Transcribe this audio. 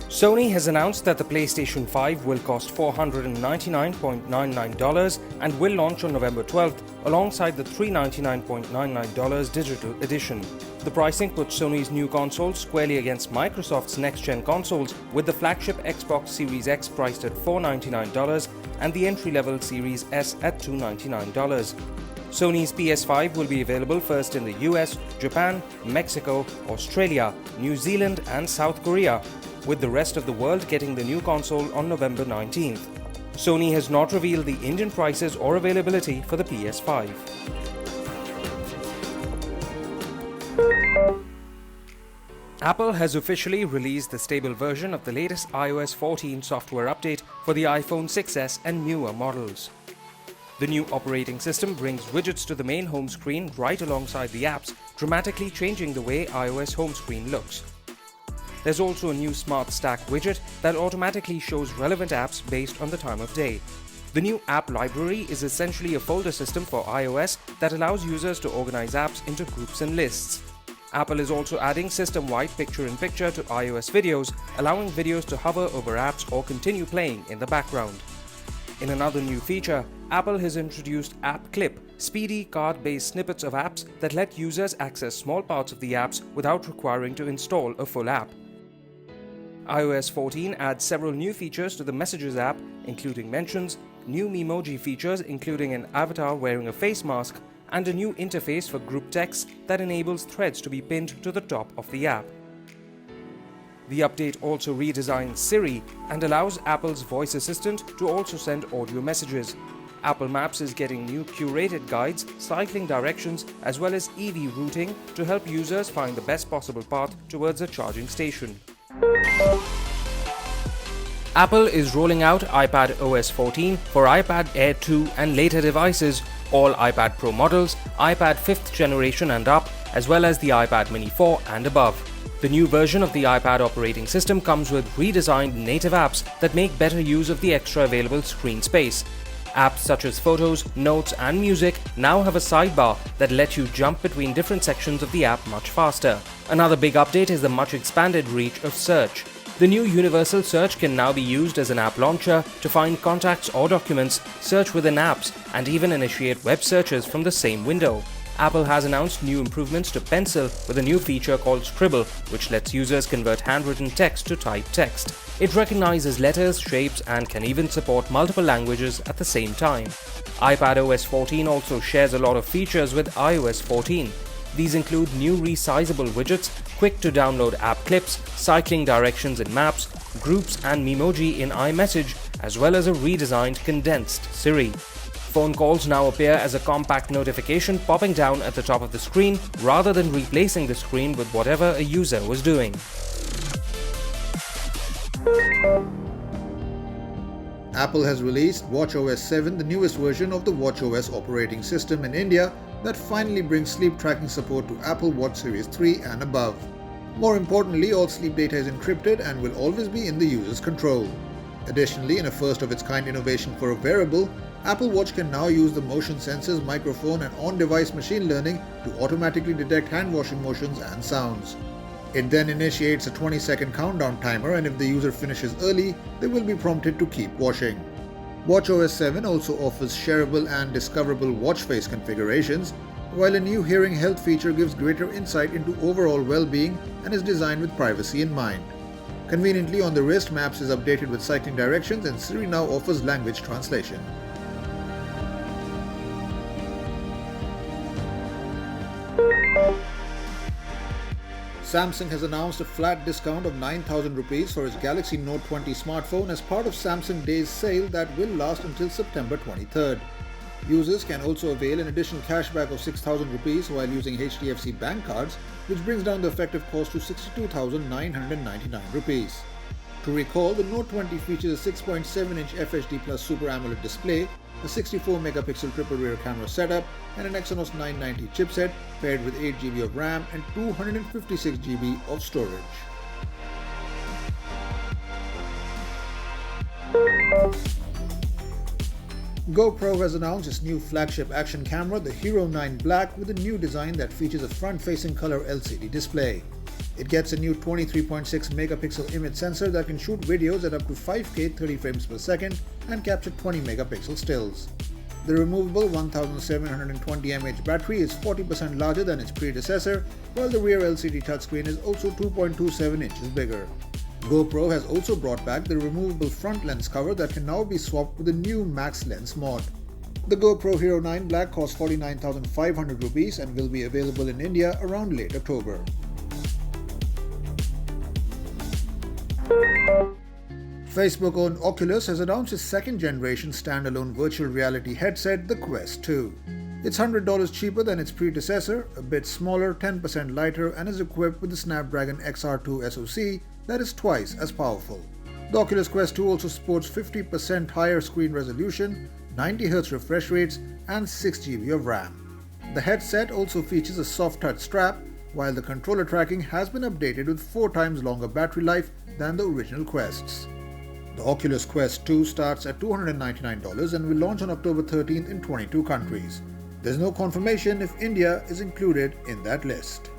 Sony has announced that the PlayStation 5 will cost $499.99 and will launch on November 12th alongside the $399.99 Digital Edition. The pricing puts Sony's new console squarely against Microsoft's next-gen consoles, with the flagship Xbox Series X priced at $499 and the entry-level Series S at $299. Sony's PS5 will be available first in the US, Japan, Mexico, Australia, New Zealand and South Korea, with the rest of the world getting the new console on November 19th. Sony has not revealed the Indian prices or availability for the PS5. Apple has officially released the stable version of the latest iOS 14 software update for the iPhone 6s and newer models. The new operating system brings widgets to the main home screen right alongside the apps, dramatically changing the way iOS home screen looks. There's also a new Smart Stack widget that automatically shows relevant apps based on the time of day. The new app library is essentially a folder system for iOS that allows users to organize apps into groups and lists. Apple is also adding system-wide picture-in-picture to iOS videos, allowing videos to hover over apps or continue playing in the background. In another new feature, Apple has introduced App Clip, speedy card-based snippets of apps that let users access small parts of the apps without requiring to install a full app. iOS 14 adds several new features to the Messages app, including mentions, new Memoji features including an avatar wearing a face mask, and a new interface for group text that enables threads to be pinned to the top of the app. The update also redesigns Siri and allows Apple's voice assistant to also send audio messages. Apple Maps is getting new curated guides, cycling directions, as well as EV routing to help users find the best possible path towards a charging station. Apple is rolling out iPad OS 14 for iPad Air 2 and later devices, all iPad Pro models, iPad 5th generation and up, as well as the iPad Mini 4 and above. The new version of the iPad operating system comes with redesigned native apps that make better use of the extra available screen space. Apps such as Photos, Notes and Music now have a sidebar that lets you jump between different sections of the app much faster. Another big update is the much expanded reach of search. The new Universal Search can now be used as an app launcher to find contacts or documents, search within apps, and even initiate web searches from the same window. Apple has announced new improvements to Pencil with a new feature called Scribble, which lets users convert handwritten text to typed text. It recognizes letters, shapes, and can even support multiple languages at the same time. iPadOS 14 also shares a lot of features with iOS 14. These include new resizable widgets, quick-to-download app clips, cycling directions in Maps, groups and Memoji in iMessage, as well as a redesigned condensed Siri. Phone calls now appear as a compact notification popping down at the top of the screen rather than replacing the screen with whatever a user was doing. Apple has released watchOS 7, the newest version of the watchOS operating system in India that finally brings sleep tracking support to Apple Watch Series 3 and above. More importantly, all sleep data is encrypted and will always be in the user's control. Additionally, in a first-of-its-kind innovation for a wearable, Apple Watch can now use the motion sensors, microphone and on-device machine learning to automatically detect hand-washing motions and sounds. It then initiates a 20-second countdown timer, and if the user finishes early, they will be prompted to keep washing. watchOS 7 also offers shareable and discoverable watch face configurations, while a new hearing health feature gives greater insight into overall well-being and is designed with privacy in mind. Conveniently, on the wrist, Maps is updated with cycling directions and Siri now offers language translation. Samsung has announced a flat discount of 9,000 rupees for its Galaxy Note 20 smartphone as part of Samsung Days sale that will last until September 23rd. Users can also avail an additional cashback of 6,000 rupees while using HDFC bank cards, which brings down the effective cost to 62,999 rupees. To recall, the Note 20 features a 6.7-inch FHD Plus Super AMOLED display, a 64-megapixel triple rear camera setup, and an Exynos 990 chipset paired with 8GB of RAM and 256GB of storage. GoPro has announced its new flagship action camera, the Hero 9 Black, with a new design that features a front-facing color LCD display. It gets a new 23.6 megapixel image sensor that can shoot videos at up to 5K 30 frames per second and capture 20 megapixel stills. The removable 1720 mAh battery is 40% larger than its predecessor, while the rear LCD touchscreen is also 2.27 inches bigger. GoPro has also brought back the removable front lens cover that can now be swapped with the new Max Lens mod. The GoPro Hero 9 Black costs 49,500 rupees and will be available in India around late October. Facebook-owned Oculus has announced its second-generation standalone virtual reality headset, the Quest 2. It's $100 cheaper than its predecessor, a bit smaller, 10% lighter, and is equipped with the Snapdragon XR2 SoC that is twice as powerful. The Oculus Quest 2 also supports 50% higher screen resolution, 90Hz refresh rates, and 6GB of RAM. The headset also features a soft-touch strap, while the controller tracking has been updated with 4 times longer battery life than the original Quests. The Oculus Quest 2 starts at $299 and will launch on October 13th in 22 countries. There's no confirmation if India is included in that list.